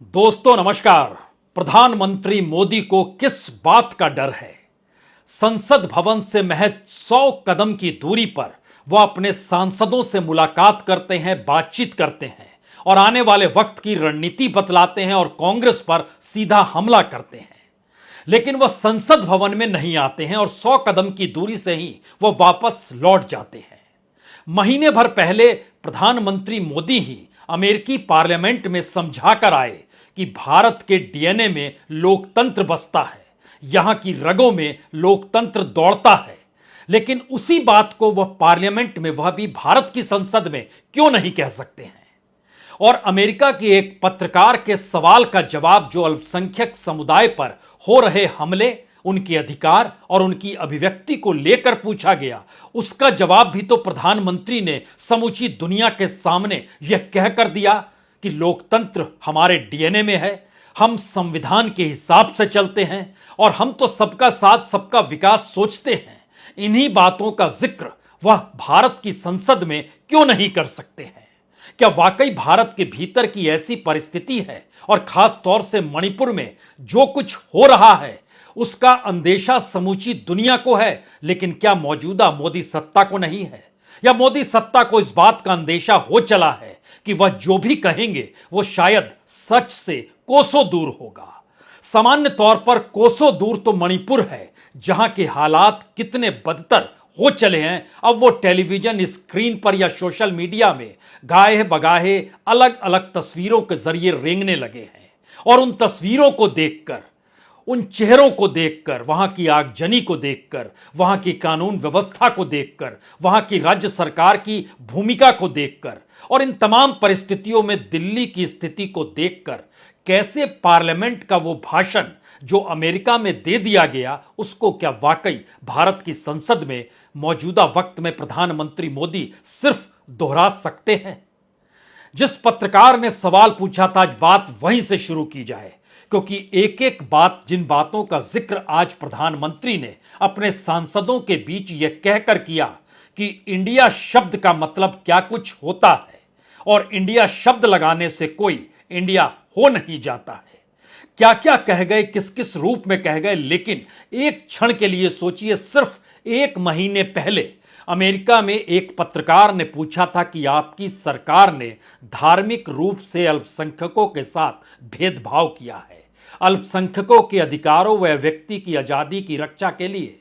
दोस्तों नमस्कार। प्रधानमंत्री मोदी को किस बात का डर है? संसद भवन से महज 100 कदम की दूरी पर वह अपने सांसदों से मुलाकात करते हैं, बातचीत करते हैं और आने वाले वक्त की रणनीति बतलाते हैं और कांग्रेस पर सीधा हमला करते हैं। लेकिन वह संसद भवन में नहीं आते हैं और 100 कदम की दूरी से ही वह वापस लौट जाते हैं। महीने भर पहले प्रधानमंत्री मोदी ही अमेरिकी पार्लियामेंट में समझाकर आए कि भारत के डीएनए में लोकतंत्र बसता है, यहां की रगों में लोकतंत्र दौड़ता है। लेकिन उसी बात को वह पार्लियामेंट में, वह भी भारत की संसद में, क्यों नहीं कह सकते हैं? और अमेरिका के एक पत्रकार के सवाल का जवाब, जो अल्पसंख्यक समुदाय पर हो रहे हमले, उनके अधिकार और उनकी अभिव्यक्ति को लेकर पूछा गया, उसका जवाब भी तो प्रधानमंत्री ने समूची दुनिया के सामने यह कहकर दिया कि लोकतंत्र हमारे डीएनए में है, हम संविधान के हिसाब से चलते हैं और हम तो सबका साथ सबका विकास सोचते हैं। इन्हीं बातों का जिक्र वह भारत की संसद में क्यों नहीं कर सकते हैं? क्या वाकई भारत के भीतर की ऐसी परिस्थिति है और खास तौर से मणिपुर में जो कुछ हो रहा है उसका अंदेशा समूची दुनिया को है, लेकिन क्या मौजूदा मोदी सत्ता को नहीं है? या मोदी सत्ता को इस बात का अंदेशा हो चला है कि वह जो भी कहेंगे वो शायद सच से कोसों दूर होगा? सामान्य तौर पर कोसों दूर तो मणिपुर है, जहां के हालात कितने बदतर हो चले हैं अब वो टेलीविजन स्क्रीन पर या सोशल मीडिया में गाहे बगाहे अलग अलग तस्वीरों के जरिए रेंगने लगे हैं। और उन तस्वीरों को देखकर, उन चेहरों को देखकर, वहां की आगजनी को देखकर, वहां की कानून व्यवस्था को देखकर, वहां की राज्य सरकार की भूमिका को देखकर और इन तमाम परिस्थितियों में दिल्ली की स्थिति को देखकर कैसे पार्लियामेंट का वो भाषण जो अमेरिका में दे दिया गया, उसको क्या वाकई भारत की संसद में मौजूदा वक्त में प्रधानमंत्री मोदी सिर्फ दोहरा सकते हैं? जिस पत्रकार ने सवाल पूछा था, आज बात वहीं से शुरू की जाए, क्योंकि एक एक बात, जिन बातों का जिक्र आज प्रधानमंत्री ने अपने सांसदों के बीच यह कहकर किया कि इंडिया शब्द का मतलब क्या कुछ होता है और इंडिया शब्द लगाने से कोई इंडिया हो नहीं जाता है। क्या क्या कह गए, किस किस रूप में कह गए। लेकिन एक क्षण के लिए सोचिए, सिर्फ एक महीने पहले अमेरिका में एक पत्रकार ने पूछा था कि आपकी सरकार ने धार्मिक रूप से अल्पसंख्यकों के साथ भेदभाव किया है, अल्पसंख्यकों के अधिकारों व व्यक्ति की आजादी की रक्षा के लिए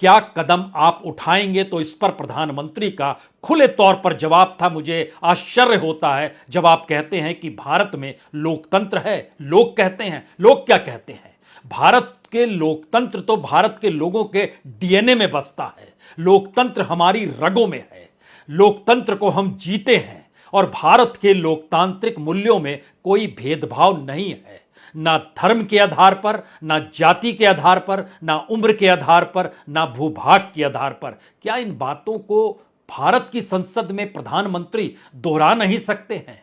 क्या कदम आप उठाएंगे? तो इस पर प्रधानमंत्री का खुले तौर पर जवाब था, मुझे आश्चर्य होता है जब आप कहते हैं कि भारत में लोकतंत्र है। लोग कहते हैं, लोग क्या कहते हैं? भारत के लोकतंत्र तो भारत के लोगों के डीएनए में बसता है, लोकतंत्र हमारी रगों में है, लोकतंत्र को हम जीते हैं और भारत के लोकतांत्रिक मूल्यों में कोई भेदभाव नहीं है, ना धर्म के आधार पर, ना जाति के आधार पर, ना उम्र के आधार पर, ना भूभाग के आधार पर। क्या इन बातों को भारत की संसद में प्रधानमंत्री दोहरा नहीं सकते हैं?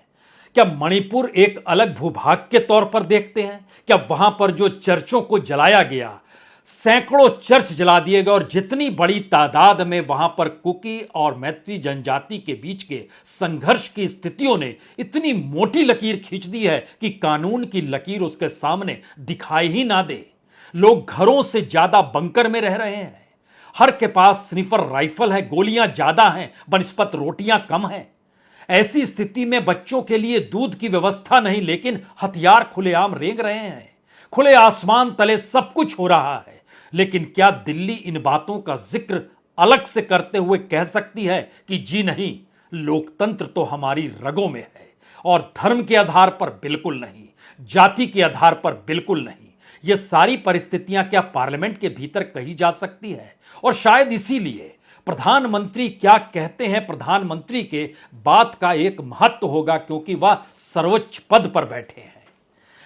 क्या मणिपुर एक अलग भूभाग के तौर पर देखते हैं? क्या वहां पर जो चर्चों को जलाया गया, सैकड़ों चर्च जला दिए गए और जितनी बड़ी तादाद में वहां पर कुकी और मैत्री जनजाति के बीच के संघर्ष की स्थितियों ने इतनी मोटी लकीर खींच दी है कि कानून की लकीर उसके सामने दिखाई ही ना दे। लोग घरों से ज्यादा बंकर में रह रहे हैं, हर के पास स्निफर राइफल है, गोलियां ज्यादा हैं बनिस्पत रोटियां कम हैं। ऐसी स्थिति में बच्चों के लिए दूध की व्यवस्था नहीं, लेकिन हथियार खुलेआम रेंग रहे हैं। खुले आसमान तले सब कुछ हो रहा है। लेकिन क्या दिल्ली इन बातों का जिक्र अलग से करते हुए कह सकती है कि जी नहीं, लोकतंत्र तो हमारी रगों में है और धर्म के आधार पर बिल्कुल नहीं, जाति के आधार पर बिल्कुल नहीं। ये सारी परिस्थितियां क्या पार्लियामेंट के भीतर कही जा सकती है? और शायद इसीलिए प्रधानमंत्री क्या कहते हैं, प्रधानमंत्री के बात का एक महत्व होगा, क्योंकि वह सर्वोच्च पद पर बैठे हैं।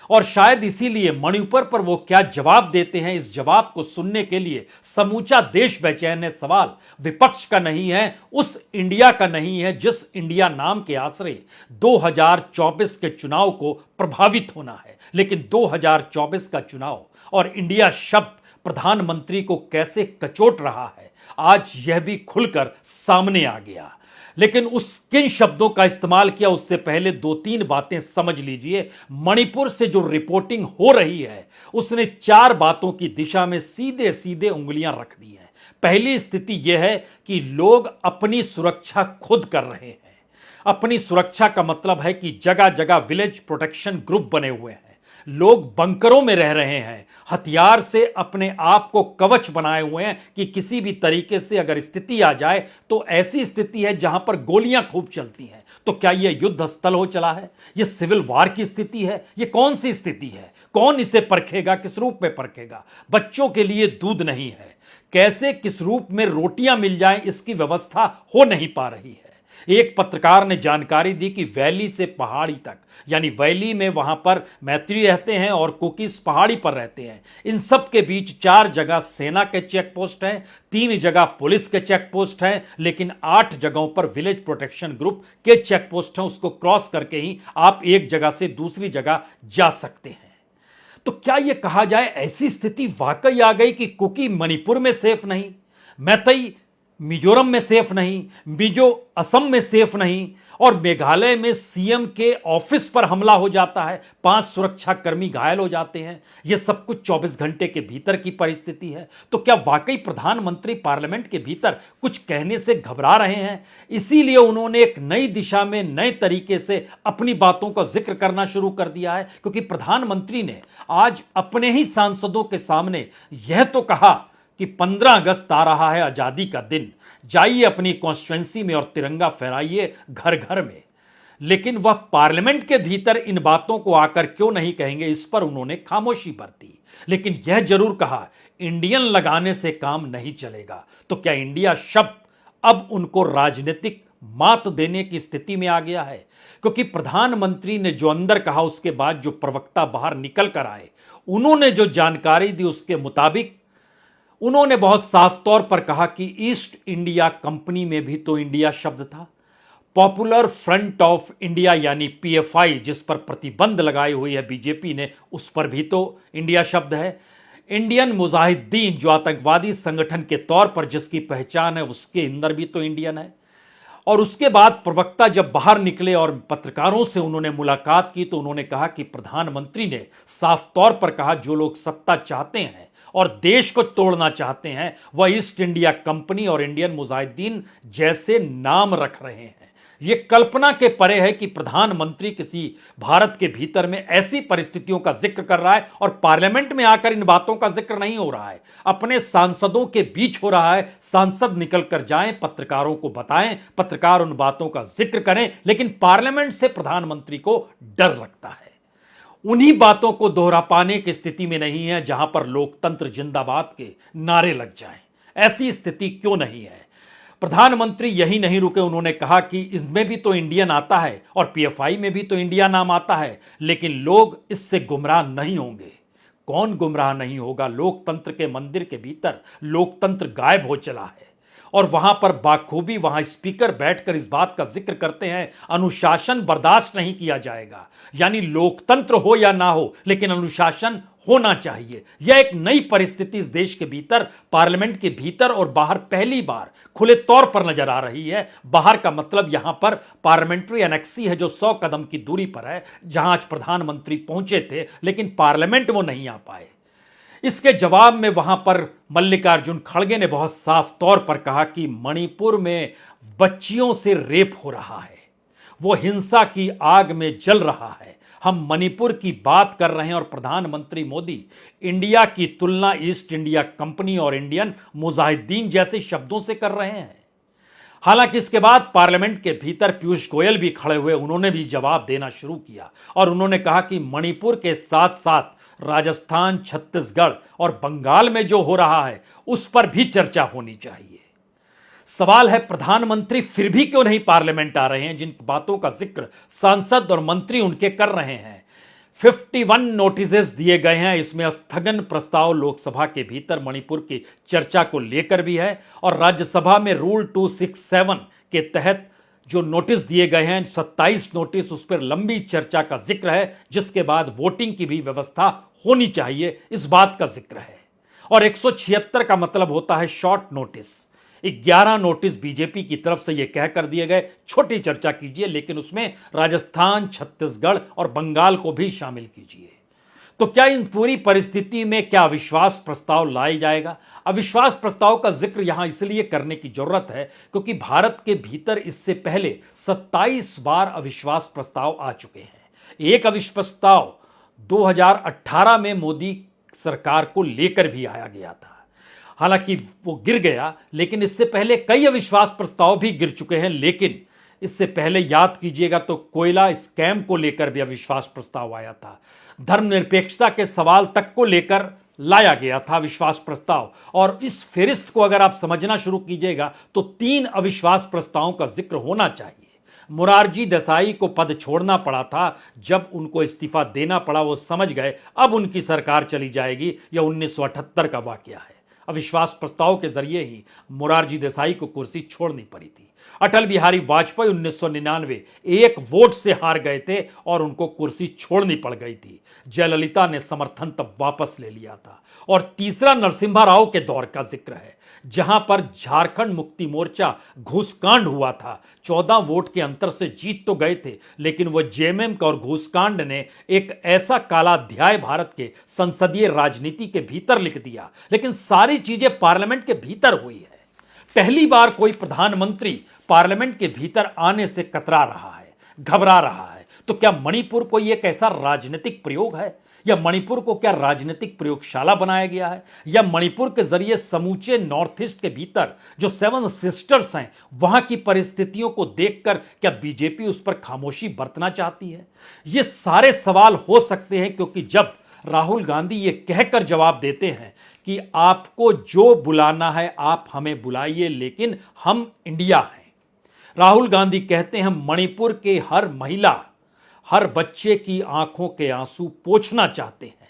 और शायद इसीलिए मणिपुर पर वो क्या जवाब देते हैं, इस जवाब को सुनने के लिए समूचा देश बेचैन है। सवाल विपक्ष का नहीं है, उस इंडिया का नहीं है जिस इंडिया नाम के आश्रय 2024 के चुनाव को प्रभावित होना है। लेकिन 2024 का चुनाव और इंडिया शब्द प्रधानमंत्री को कैसे कचोट रहा है, आज यह भी खुलकर सामने आ गया। लेकिन उस किन शब्दों का इस्तेमाल किया उससे पहले दो तीन बातें समझ लीजिए। मणिपुर से जो रिपोर्टिंग हो रही है उसने चार बातों की दिशा में सीधे सीधे उंगलियां रख दी हैं। पहली स्थिति यह है कि लोग अपनी सुरक्षा खुद कर रहे हैं। अपनी सुरक्षा का मतलब है कि जगह जगह विलेज प्रोटेक्शन ग्रुप बने हुए हैं, लोग बंकरों में रह रहे हैं, हथियार से अपने आप को कवच बनाए हुए हैं कि किसी भी तरीके से अगर स्थिति आ जाए तो ऐसी स्थिति है जहां पर गोलियां खूब चलती हैं। तो क्या यह युद्ध स्थल हो चला है? यह सिविल वार की स्थिति है? यह कौन सी स्थिति है? कौन इसे परखेगा? किस रूप में परखेगा? बच्चों के लिए दूध नहीं है, कैसे किस रूप में रोटियां मिल जाएं इसकी व्यवस्था हो नहीं पा रही है। एक पत्रकार ने जानकारी दी कि वैली से पहाड़ी तक, यानी वैली में वहां पर मैत्री रहते हैं और कुकीज पहाड़ी पर रहते हैं, इन सब के बीच 4 जगह सेना के चेक पोस्ट हैं, 3 जगह पुलिस के चेक पोस्ट हैं, लेकिन 8 जगहों पर विलेज प्रोटेक्शन ग्रुप के चेक पोस्ट हैं। उसको क्रॉस करके ही आप एक जगह से दूसरी जगह जा सकते हैं। तो क्या यह कहा जाए ऐसी स्थिति वाकई आ गई कि कुकी मणिपुर में सेफ नहीं, मैतई मिजोरम में सेफ नहीं, मिजो असम में सेफ नहीं, और मेघालय में सीएम के ऑफिस पर हमला हो जाता है, 5 सुरक्षाकर्मी घायल हो जाते हैं। यह सब कुछ 24 घंटे के भीतर की परिस्थिति है। तो क्या वाकई प्रधानमंत्री पार्लियामेंट के भीतर कुछ कहने से घबरा रहे हैं? इसीलिए उन्होंने एक नई दिशा में नए तरीके से अपनी बातों का जिक्र करना शुरू कर दिया है, क्योंकि प्रधानमंत्री ने आज अपने ही सांसदों के सामने यह तो कहा कि 15 अगस्त आ रहा है, आजादी का दिन, जाइए अपनी कॉन्स्टिट्यूएंसी में और तिरंगा फहराइए घर घर में। लेकिन वह पार्लियामेंट के भीतर इन बातों को आकर क्यों नहीं कहेंगे, इस पर उन्होंने खामोशी बरती। लेकिन यह जरूर कहा, इंडियन लगाने से काम नहीं चलेगा। तो क्या इंडिया शब्द अब उनको राजनीतिक मात देने की स्थिति में आ गया है? क्योंकि प्रधानमंत्री ने जो अंदर कहा उसके बाद जो प्रवक्ता बाहर निकल कर आए, उन्होंने जो जानकारी दी उसके मुताबिक उन्होंने बहुत साफ तौर पर कहा कि ईस्ट इंडिया कंपनी में भी तो इंडिया शब्द था, पॉपुलर फ्रंट ऑफ इंडिया यानी पीएफआई जिस पर प्रतिबंध लगाई हुई है बीजेपी ने, उस पर भी तो इंडिया शब्द है, इंडियन मुजाहिदीन जो आतंकवादी संगठन के तौर पर जिसकी पहचान है उसके अंदर भी तो इंडियन है। और उसके बाद प्रवक्ता जब बाहर निकले और पत्रकारों से उन्होंने मुलाकात की तो उन्होंने कहा कि प्रधानमंत्री ने साफ तौर पर कहा जो लोग सत्ता चाहते हैं और देश को तोड़ना चाहते हैं वह ईस्ट इंडिया कंपनी और इंडियन मुजाहिदीन जैसे नाम रख रहे हैं। यह कल्पना के परे है कि प्रधानमंत्री किसी भारत के भीतर में ऐसी परिस्थितियों का जिक्र कर रहा है और पार्लियामेंट में आकर इन बातों का जिक्र नहीं हो रहा है, अपने सांसदों के बीच हो रहा है। सांसद निकल कर जाएं, पत्रकारों को बताएं, पत्रकार उन बातों का जिक्र करें, लेकिन पार्लियामेंट से प्रधानमंत्री को डर लगता है। उन्हीं बातों को दोहरा पाने की स्थिति में नहीं है जहां पर लोकतंत्र जिंदाबाद के नारे लग जाएं। ऐसी स्थिति क्यों नहीं है? प्रधानमंत्री यही नहीं रुके, उन्होंने कहा कि इसमें भी तो इंडियन आता है और पीएफआई में भी तो इंडिया नाम आता है, लेकिन लोग इससे गुमराह नहीं होंगे। कौन गुमराह नहीं होगा? लोकतंत्र के मंदिर के भीतर लोकतंत्र गायब हो चला है और वहां पर बाखूबी वहां स्पीकर बैठकर इस बात का जिक्र करते हैं, अनुशासन बर्दाश्त नहीं किया जाएगा। यानी लोकतंत्र हो या ना हो, लेकिन अनुशासन होना चाहिए। यह एक नई परिस्थिति इस देश के भीतर, पार्लियामेंट के भीतर और बाहर पहली बार खुले तौर पर नजर आ रही है। बाहर का मतलब यहां पर पार्लियामेंट्री एनेक्सी है जो 100 कदम की दूरी पर है, जहां आज प्रधानमंत्री पहुंचे थे लेकिन पार्लियामेंट वो नहीं आ पाए। इसके जवाब में वहां पर मल्लिकार्जुन खड़गे ने बहुत साफ तौर पर कहा कि मणिपुर में बच्चियों से रेप हो रहा है, वो हिंसा की आग में जल रहा है। हम मणिपुर की बात कर रहे हैं और प्रधानमंत्री मोदी इंडिया की तुलना ईस्ट इंडिया कंपनी और इंडियन मुजाहिदीन जैसे शब्दों से कर रहे हैं। हालांकि इसके बाद पार्लियामेंट के भीतर पीयूष गोयल भी खड़े हुए, उन्होंने भी जवाब देना शुरू किया और उन्होंने कहा कि मणिपुर के साथ साथ राजस्थान, छत्तीसगढ़ और बंगाल में जो हो रहा है उस पर भी चर्चा होनी चाहिए। सवाल है प्रधानमंत्री फिर भी क्यों नहीं पार्लियामेंट आ रहे हैं? जिन बातों का जिक्र सांसद और मंत्री उनके कर रहे हैं। 51 नोटिस दिए गए हैं, इसमें स्थगन प्रस्ताव लोकसभा के भीतर मणिपुर की चर्चा को लेकर भी है और राज्यसभा में रूल 267 के तहत जो नोटिस दिए गए हैं 27 नोटिस, उस पर लंबी चर्चा का जिक्र है, जिसके बाद वोटिंग की भी व्यवस्था होनी चाहिए, इस बात का जिक्र है। और 176 का मतलब होता है शॉर्ट नोटिस। 11 नोटिस बीजेपी की तरफ से यह कह कर दिए गए छोटी चर्चा कीजिए, लेकिन उसमें राजस्थान, छत्तीसगढ़ और बंगाल को भी शामिल कीजिए। तो क्या इन पूरी परिस्थिति में क्या अविश्वास प्रस्ताव लाया जाएगा? अविश्वास प्रस्ताव का जिक्र यहां इसलिए करने की जरूरत है क्योंकि भारत के भीतर इससे पहले 27 बार अविश्वास प्रस्ताव आ चुके हैं। एक अविश्वास प्रस्ताव 2018 में मोदी सरकार को लेकर भी आया गया था, हालांकि वो गिर गया, लेकिन इससे पहले कई अविश्वास प्रस्ताव भी गिर चुके हैं। लेकिन इससे पहले याद कीजिएगा तो कोयला स्कैम को लेकर भी अविश्वास प्रस्ताव आया था, धर्मनिरपेक्षता के सवाल तक को लेकर लाया गया था अविश्वास प्रस्ताव। और इस फेरिस्त को अगर आप समझना शुरू कीजिएगा तो 3 अविश्वास प्रस्तावों का जिक्र होना चाहिए। मोरारजी देसाई को पद छोड़ना पड़ा था, जब उनको इस्तीफा देना पड़ा वो समझ गए अब उनकी सरकार चली जाएगी। यह 1978 का वाकया है। अविश्वास प्रस्ताव के जरिए ही मोरारजी देसाई को कुर्सी छोड़नी पड़ी थी। अटल बिहारी वाजपेयी 1999 एक वोट से हार गए थे और उनको कुर्सी छोड़नी पड़ गई थी। जयललिता ने समर्थन तब वापस ले लिया था। और तीसरा नरसिम्हा राव के दौर का जिक्र है, जहां पर झारखंड मुक्ति मोर्चा घूसकांड हुआ था। 14 वोट के अंतर से जीत तो गए थे, लेकिन वह जेएमएम का और घूसकांड ने एक ऐसा काला अध्याय भारत के संसदीय राजनीति के भीतर लिख दिया। लेकिन सारी चीजें पार्लियामेंट के भीतर हुई है। पहली बार कोई प्रधानमंत्री पार्लियामेंट के भीतर आने से कतरा रहा है, घबरा रहा है। तो क्या मणिपुर कोई एक ऐसा राजनीतिक प्रयोग है, या मणिपुर को क्या राजनीतिक प्रयोगशाला बनाया गया है, या मणिपुर के जरिए समूचे नॉर्थ ईस्ट के भीतर जो 7 सिस्टर्स हैं वहां की परिस्थितियों को देखकर क्या बीजेपी उस पर खामोशी बरतना चाहती है? ये सारे सवाल हो सकते हैं, क्योंकि जब राहुल गांधी ये कहकर जवाब देते हैं कि आपको जो बुलाना है आप हमें बुलाइए, लेकिन हम इंडिया हैं। राहुल गांधी कहते हैं मणिपुर के हर महिला, हर बच्चे की आंखों के आंसू पोंछना चाहते हैं,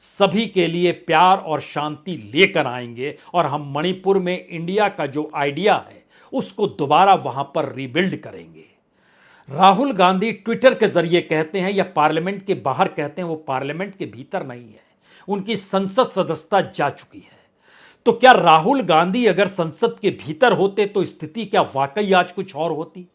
सभी के लिए प्यार और शांति लेकर आएंगे और हम मणिपुर में इंडिया का जो आइडिया है उसको दोबारा वहां पर रीबिल्ड करेंगे। राहुल गांधी ट्विटर के जरिए कहते हैं या पार्लियामेंट के बाहर कहते हैं, वो पार्लियामेंट के भीतर नहीं है, उनकी संसद सदस्यता जा चुकी है। तो क्या राहुल गांधी अगर संसद के भीतर होते तो स्थिति क्या वाकई आज कुछ और होती?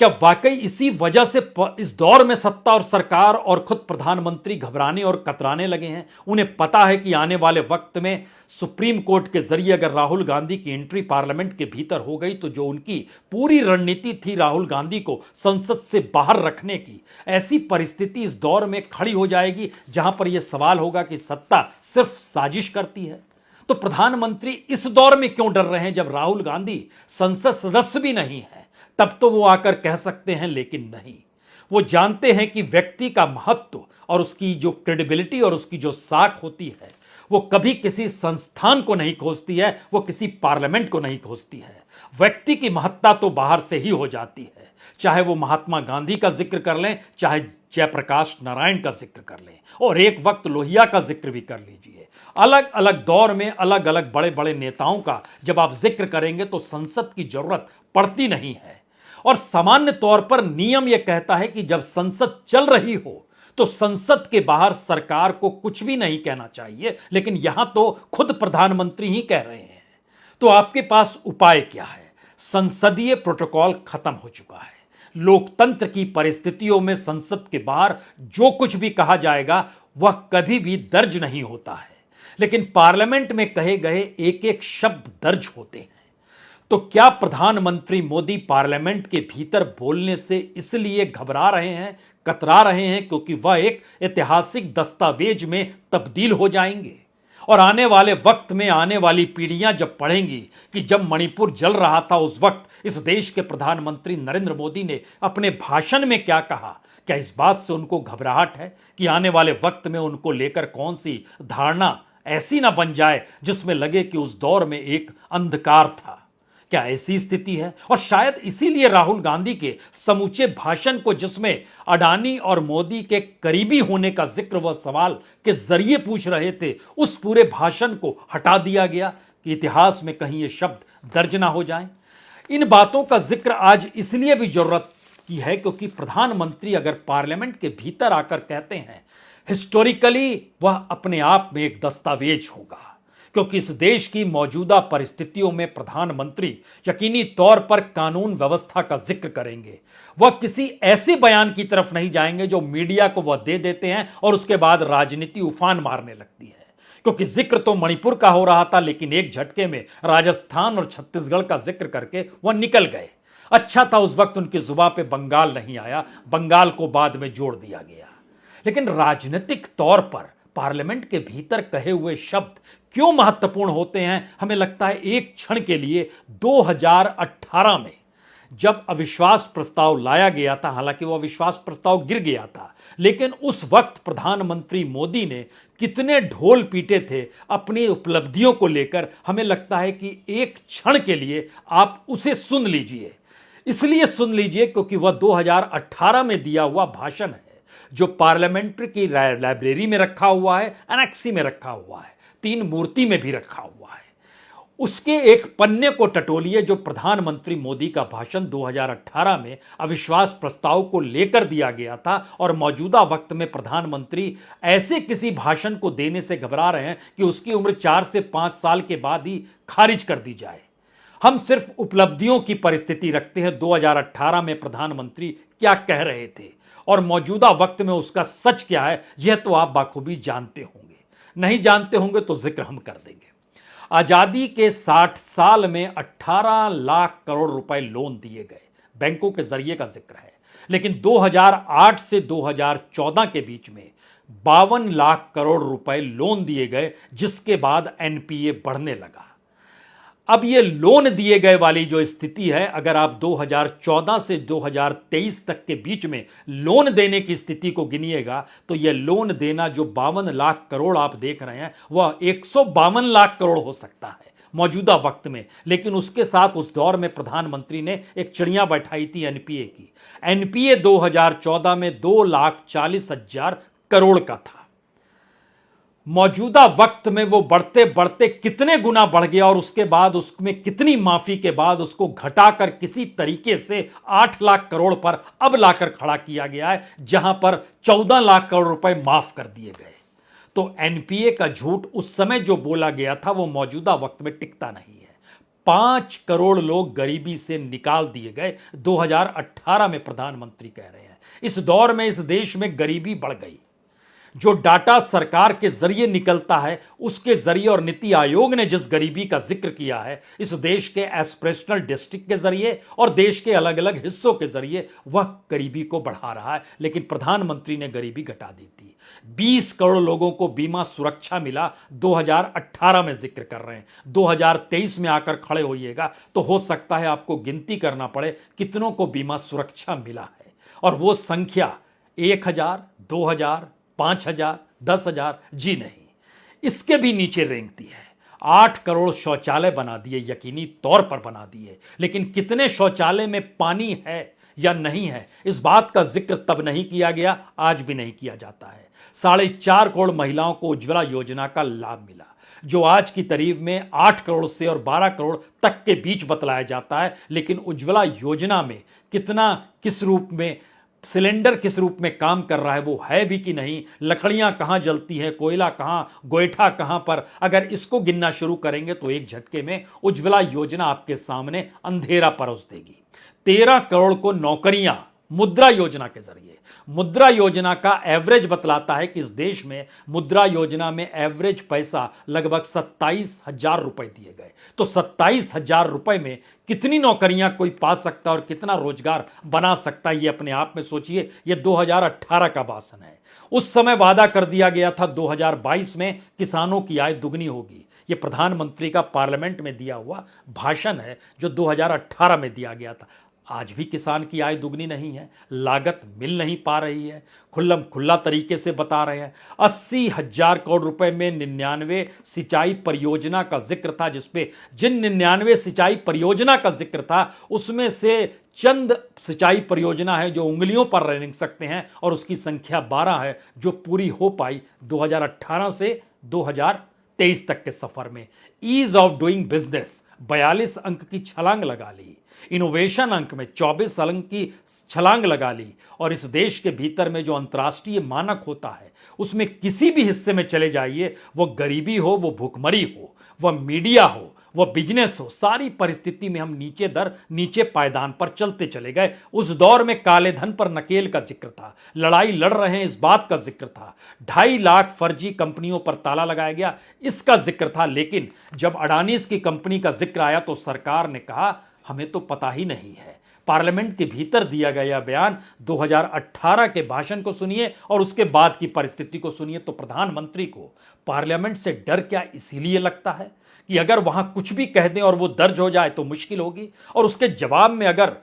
क्या वाकई इसी वजह से इस दौर में सत्ता और सरकार और खुद प्रधानमंत्री घबराने और कतराने लगे हैं? उन्हें पता है कि आने वाले वक्त में सुप्रीम कोर्ट के जरिए अगर राहुल गांधी की एंट्री पार्लियामेंट के भीतर हो गई तो जो उनकी पूरी रणनीति थी राहुल गांधी को संसद से बाहर रखने की, ऐसी परिस्थिति इस दौर में खड़ी हो जाएगी जहां पर यह सवाल होगा कि सत्ता सिर्फ साजिश करती है। तो प्रधानमंत्री इस दौर में क्यों डर रहे हैं जब राहुल गांधी संसद सदस्य भी नहीं है? तब तो वो आकर कह सकते हैं, लेकिन नहीं। वो जानते हैं कि व्यक्ति का महत्व और उसकी जो क्रेडिबिलिटी और उसकी जो साख होती है वो कभी किसी संस्थान को नहीं खोजती है, वो किसी पार्लियामेंट को नहीं खोजती है। व्यक्ति की महत्ता तो बाहर से ही हो जाती है, चाहे वो महात्मा गांधी का जिक्र कर लें, चाहे जयप्रकाश नारायण का जिक्र कर लें, और एक वक्त लोहिया का जिक्र भी कर लीजिए। अलग अलग दौर में अलग अलग बड़े बड़े नेताओं का जब आप जिक्र करेंगे तो संसद की जरूरत पड़ती नहीं है। और सामान्य तौर पर नियम यह कहता है कि जब संसद चल रही हो तो संसद के बाहर सरकार को कुछ भी नहीं कहना चाहिए, लेकिन यहां तो खुद प्रधानमंत्री ही कह रहे हैं। तो आपके पास उपाय क्या है? संसदीय प्रोटोकॉल खत्म हो चुका है। लोकतंत्र की परिस्थितियों में संसद के बाहर जो कुछ भी कहा जाएगा वह कभी भी दर्ज नहीं होता है, लेकिन पार्लियामेंट में कहे गए एक एक शब्द दर्ज होते हैं। तो क्या प्रधानमंत्री मोदी पार्लियामेंट के भीतर बोलने से इसलिए घबरा रहे हैं, कतरा रहे हैं क्योंकि वह एक ऐतिहासिक दस्तावेज में तब्दील हो जाएंगे? और आने वाले वक्त में आने वाली पीढ़ियां जब पढ़ेंगी कि जब मणिपुर जल रहा था उस वक्त इस देश के प्रधानमंत्री नरेंद्र मोदी ने अपने भाषण में क्या कहा, क्या इस बात से उनको घबराहट है कि आने वाले वक्त में उनको लेकर कौन सी धारणा ऐसी ना बन जाए जिसमें लगे कि उस दौर में एक अंधकार था? क्या ऐसी स्थिति है? और शायद इसीलिए राहुल गांधी के समूचे भाषण को, जिसमें अडानी और मोदी के करीबी होने का जिक्र वह सवाल के जरिए पूछ रहे थे, उस पूरे भाषण को हटा दिया गया कि इतिहास में कहीं ये शब्द दर्ज ना हो जाएं। इन बातों का जिक्र आज इसलिए भी जरूरत की है क्योंकि प्रधानमंत्री अगर पार्लियामेंट के भीतर आकर कहते हैं, हिस्टोरिकली वह अपने आप में एक दस्तावेज होगा, क्योंकि इस देश की मौजूदा परिस्थितियों में प्रधानमंत्री यकीनी तौर पर कानून व्यवस्था का जिक्र करेंगे। वह किसी ऐसे बयान की तरफ नहीं जाएंगे जो मीडिया को वह दे देते हैं और उसके बाद राजनीति उफान मारने लगती है। क्योंकि जिक्र तो मणिपुर का हो रहा था, लेकिन एक झटके में राजस्थान और छत्तीसगढ़ का जिक्र करके वह निकल गए। अच्छा था उस वक्त उनकी जुबान पे बंगाल नहीं आया, बंगाल को बाद में जोड़ दिया गया। लेकिन राजनीतिक तौर पर पार्लियामेंट के भीतर कहे हुए शब्द क्यों महत्वपूर्ण होते हैं, हमें लगता है एक क्षण के लिए 2018 में जब अविश्वास प्रस्ताव लाया गया था, हालांकि वो अविश्वास प्रस्ताव गिर गया था, लेकिन उस वक्त प्रधानमंत्री मोदी ने कितने ढोल पीटे थे अपनी उपलब्धियों को लेकर, हमें लगता है कि एक क्षण के लिए आप उसे सुन लीजिए। इसलिए सुन लीजिए क्योंकि वह 2018 में दिया हुआ भाषण है, जो पार्लियामेंट्री की लाइब्रेरी में रखा हुआ है, एनेक्सी में रखा हुआ है, 3 मूर्ति में भी रखा हुआ है। उसके एक पन्ने को टटोलिए जो प्रधानमंत्री मोदी का भाषण 2018 में अविश्वास प्रस्ताव को लेकर दिया गया था, और मौजूदा वक्त में प्रधानमंत्री ऐसे किसी भाषण को देने से घबरा रहे हैं कि उसकी उम्र 4 से 5 साल के बाद ही खारिज कर दी जाए। हम सिर्फ उपलब्धियों की परिस्थिति रखते हैं, 2018 में प्रधानमंत्री क्या कह रहे थे और मौजूदा वक्त में उसका सच क्या है, यह तो आप बाखूबी जानते होंगे। नहीं जानते होंगे तो जिक्र हम कर देंगे। आजादी के 60 साल में 18 लाख करोड़ रुपए लोन दिए गए, बैंकों के जरिए का जिक्र है। लेकिन 2008 से 2014 के बीच में 52 लाख करोड़ रुपए लोन दिए गए, जिसके बाद एनपीए बढ़ने लगा। अब ये लोन दिए गए वाली जो स्थिति है, अगर आप 2014 से 2023 तक के बीच में लोन देने की स्थिति को गिनिएगा तो यह लोन देना जो 52 लाख करोड़ आप देख रहे हैं वह 152 लाख करोड़ हो सकता है मौजूदा वक्त में। लेकिन उसके साथ उस दौर में प्रधानमंत्री ने एक चिड़िया बैठाई थी एनपीए की। एनपीए 2014 में 2,40,000 करोड़ का था। मौजूदा वक्त में वो बढ़ते बढ़ते कितने गुना बढ़ गया, और उसके बाद उसमें कितनी माफी के बाद उसको घटाकर किसी तरीके से 8 लाख करोड़ पर अब लाकर खड़ा किया गया है, जहां पर 14 लाख करोड़ रुपए माफ कर दिए गए। तो एनपीए का झूठ उस समय जो बोला गया था वो मौजूदा वक्त में टिकता नहीं है। 5 करोड़ लोग गरीबी से निकाल दिए गए 2018 में, प्रधानमंत्री कह रहे हैं। इस दौर में इस देश में गरीबी बढ़ गई। जो डाटा सरकार के जरिए निकलता है उसके जरिए, और नीति आयोग ने जिस गरीबी का जिक्र किया है इस देश के एस्पिरेशनल डिस्ट्रिक्ट के जरिए और देश के अलग अलग हिस्सों के जरिए, वह गरीबी को बढ़ा रहा है। लेकिन प्रधानमंत्री ने गरीबी घटा दी थी। 20 करोड़ लोगों को बीमा सुरक्षा मिला, 2018 में जिक्र कर रहे हैं। 2023 में आकर खड़े होइएगा तो हो सकता है आपको गिनती करना पड़े कितनों को बीमा सुरक्षा मिला है, और वो संख्या 1000, 2000, 5000, 10,000 जी नहीं, इसके भी नीचे रेंगती है। 8 करोड़ शौचालय बना दिए, यकीनी तौर पर बना दिए, लेकिन कितने शौचालय में पानी है या नहीं है, इस बात का जिक्र तब नहीं किया गया, आज भी नहीं किया जाता है। 4.5 करोड़ महिलाओं को उज्ज्वला योजना का लाभ मिला, जो आज की तारीख में 8 करोड़ से और 12 करोड़ तक के बीच बतलाया जाता है। लेकिन उज्ज्वला योजना में कितना, किस रूप में, सिलेंडर किस रूप में काम कर रहा है, वो है भी कि नहीं, लकड़ियां कहां जलती हैं, कोयला कहां, गोईठा कहां पर, अगर इसको गिनना शुरू करेंगे तो एक झटके में उज्ज्वला योजना आपके सामने अंधेरा परोस देगी। 13 करोड़ को नौकरियां मुद्रा योजना के जरिए। मुद्रा योजना का एवरेज बतलाता है कि इस देश में मुद्रा योजना में एवरेज पैसा लगभग 27,000 रुपए दिए गए। तो 27,000 रुपए में कितनी नौकरियां कोई पा सकता है और कितना रोजगार बना सकता है, ये अपने आप में सोचिए। ये 2018 का भाषण है। उस समय वादा कर दिया गया था 2022 में किसानों की आय दुगनी होगी। ये प्रधानमंत्री का पार्लियामेंट में दिया हुआ भाषण है जो 2018 में दिया गया था। आज भी किसान की आय दुगनी नहीं है, लागत मिल नहीं पा रही है, खुल्लम खुल्ला तरीके से बता रहे हैं। 80,000 करोड़ रुपए में 99 सिंचाई परियोजना का जिक्र था, जिसपे जिन 99 सिंचाई परियोजना का जिक्र था उसमें से चंद सिंचाई परियोजना है जो उंगलियों पर रेंग सकते हैं, और उसकी संख्या 12 है जो पूरी हो पाई 2018 से 2023 तक के सफर में। ईज ऑफ डूइंग बिजनेस 42 अंक की छलांग लगा ली, इनोवेशन अंक में 24 अंक की छलांग लगा ली, और इस देश के भीतर में जो अंतर्राष्ट्रीय मानक होता है उसमें किसी भी हिस्से में चले जाइए, वो गरीबी हो, वो भूखमरी हो, वह मीडिया हो, वह बिजनेस हो, सारी परिस्थिति में हम नीचे दर नीचे पायदान पर चलते चले गए। उस दौर में काले धन पर नकेल का जिक्र था, लड़ाई लड़ रहे हैं इस बात का जिक्र था, 2.5 लाख फर्जी कंपनियों पर ताला लगाया गया इसका जिक्र था। लेकिन जब अडानीज की कंपनी का जिक्र आया तो सरकार ने कहा हमें तो पता ही नहीं है। पार्लियामेंट के भीतर दिया गया बयान 2018 के भाषण को सुनिए और उसके बाद की परिस्थिति को सुनिए तो प्रधानमंत्री को पार्लियामेंट से डर क्या इसीलिए लगता है कि अगर वहां कुछ भी कह दें और वो दर्ज हो जाए तो मुश्किल होगी, और उसके जवाब में अगर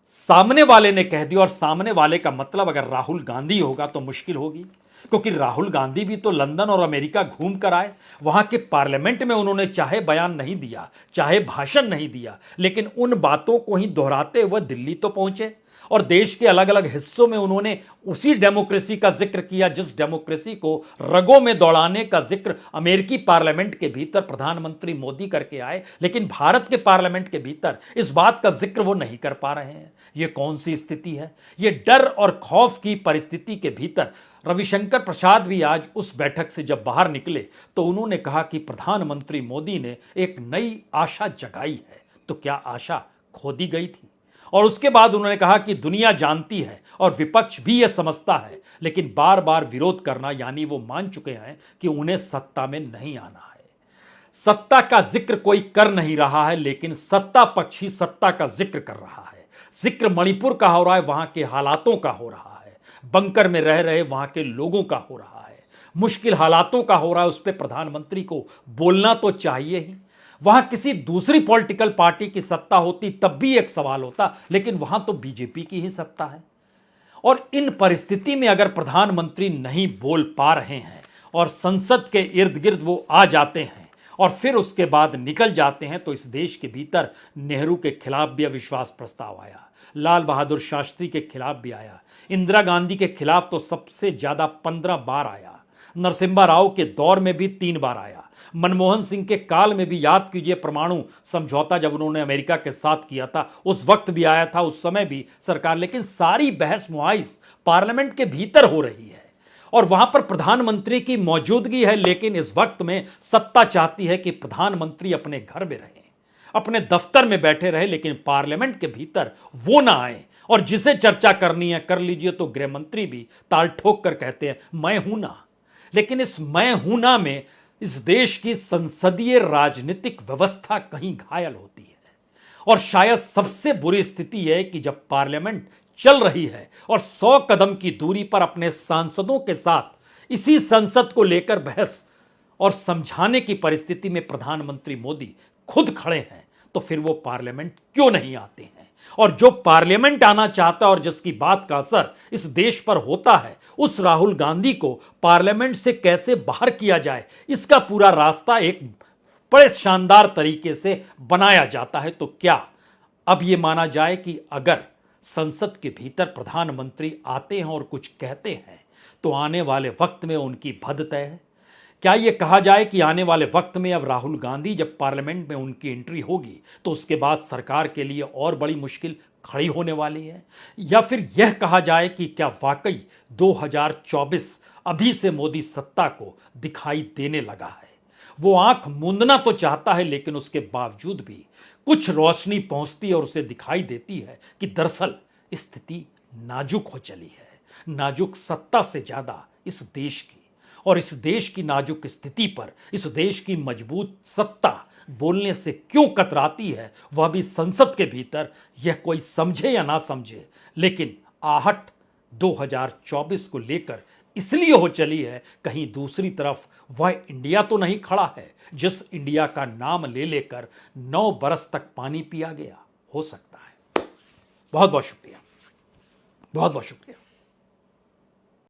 सामने वाले ने कह दिया और सामने वाले का मतलब अगर राहुल गांधी होगा तो मुश्किल होगी, क्योंकि राहुल गांधी भी तो लंदन और अमेरिका घूम कर आए। वहां के पार्लियामेंट में उन्होंने चाहे बयान नहीं दिया, चाहे भाषण नहीं दिया, लेकिन उन बातों को ही दोहराते हुए दिल्ली तो पहुंचे और देश के अलग अलग हिस्सों में उन्होंने उसी डेमोक्रेसी का जिक्र किया जिस डेमोक्रेसी को रगों में दौड़ाने का जिक्र अमेरिकी पार्लियामेंट के भीतर प्रधानमंत्री मोदी करके आए, लेकिन भारत के पार्लियामेंट के भीतर इस बात का जिक्र वो नहीं कर पा रहे हैं। ये कौन सी स्थिति है? ये डर और खौफ की परिस्थिति के भीतर रविशंकर प्रसाद भी आज उस बैठक से जब बाहर निकले तो उन्होंने कहा कि प्रधानमंत्री मोदी ने एक नई आशा जगाई है। तो क्या आशा खो दी गई थी? और उसके बाद उन्होंने कहा कि दुनिया जानती है और विपक्ष भी यह समझता है, लेकिन बार बार विरोध करना यानी वो मान चुके हैं कि उन्हें सत्ता में नहीं आना है। सत्ता का जिक्र कोई कर नहीं रहा है, लेकिन सत्ता पक्ष ही सत्ता का जिक्र कर रहा है। जिक्र मणिपुर का हो रहा है, वहां के हालातों का हो रहा है, बंकर में रह रहे वहां के लोगों का हो रहा है, मुश्किल हालातों का हो रहा है। उस पर प्रधानमंत्री को बोलना तो चाहिए ही। वहां किसी दूसरी पॉलिटिकल पार्टी की सत्ता होती तब भी एक सवाल होता, लेकिन वहां तो बीजेपी की ही सत्ता है। और इन परिस्थिति में अगर प्रधानमंत्री नहीं बोल पा रहे हैं और संसद के इर्द गिर्द वो आ जाते हैं और फिर उसके बाद निकल जाते हैं, तो इस देश के भीतर नेहरू के खिलाफ भी अविश्वास प्रस्ताव आया, लाल बहादुर शास्त्री के खिलाफ भी आया, इंदिरा गांधी के खिलाफ तो सबसे ज्यादा 15 बार आया, नरसिम्हा राव के दौर में भी 3 बार आया, मनमोहन सिंह के काल में भी याद कीजिए परमाणु समझौता जब उन्होंने अमेरिका के साथ किया था उस वक्त भी आया था, उस समय भी सरकार। लेकिन सारी बहस मुआइस पार्लियामेंट के भीतर हो रही है और वहां पर प्रधानमंत्री की मौजूदगी है, लेकिन इस वक्त में सत्ता चाहती है कि प्रधानमंत्री अपने घर में रहे, अपने दफ्तर में बैठे रहे, लेकिन पार्लियामेंट के भीतर वो ना आए और जिसे चर्चा करनी है कर लीजिए। तो गृह मंत्री भी ताल ठोक कर कहते हैं मैं हूं ना, लेकिन इस मैं हूं ना में इस देश की संसदीय राजनीतिक व्यवस्था कहीं घायल होती है। और शायद सबसे बुरी स्थिति है कि जब पार्लियामेंट चल रही है और 100 कदम की दूरी पर अपने सांसदों के साथ इसी संसद को लेकर बहस और समझाने की परिस्थिति में प्रधानमंत्री मोदी खुद खड़े हैं, तो फिर वो पार्लियामेंट क्यों नहीं आते हैं? और जो पार्लियामेंट आना चाहता है और जिसकी बात का असर इस देश पर होता है, उस राहुल गांधी को पार्लियामेंट से कैसे बाहर किया जाए, इसका पूरा रास्ता एक बड़े शानदार तरीके से बनाया जाता है। तो क्या अब यह माना जाए कि अगर संसद के भीतर प्रधानमंत्री आते हैं और कुछ कहते हैं तो आने वाले वक्त में उनकी भद तय है? क्या यह कहा जाए कि आने वाले वक्त में अब राहुल गांधी जब पार्लियामेंट में उनकी एंट्री होगी तो उसके बाद सरकार के लिए और बड़ी मुश्किल खड़ी होने वाली है? या फिर यह कहा जाए कि क्या वाकई 2024 अभी से मोदी सत्ता को दिखाई देने लगा है? वो आंख मूंदना तो चाहता है, लेकिन उसके बावजूद भी कुछ रोशनी पहुंचती है और उसे दिखाई देती है कि दरअसल स्थिति नाजुक हो चली है। नाजुक सत्ता से ज्यादा इस देश की, और इस देश की नाजुक स्थिति पर इस देश की मजबूत सत्ता बोलने से क्यों कतराती है, वह भी संसद के भीतर, यह कोई समझे या ना समझे, लेकिन आहट 2024 को लेकर इसलिए हो चली है, कहीं दूसरी तरफ वह इंडिया तो नहीं खड़ा है जिस इंडिया का नाम ले लेकर 9 बरस तक पानी पिया गया। हो सकता है। बहुत बहुत शुक्रिया, बहुत बहुत शुक्रिया।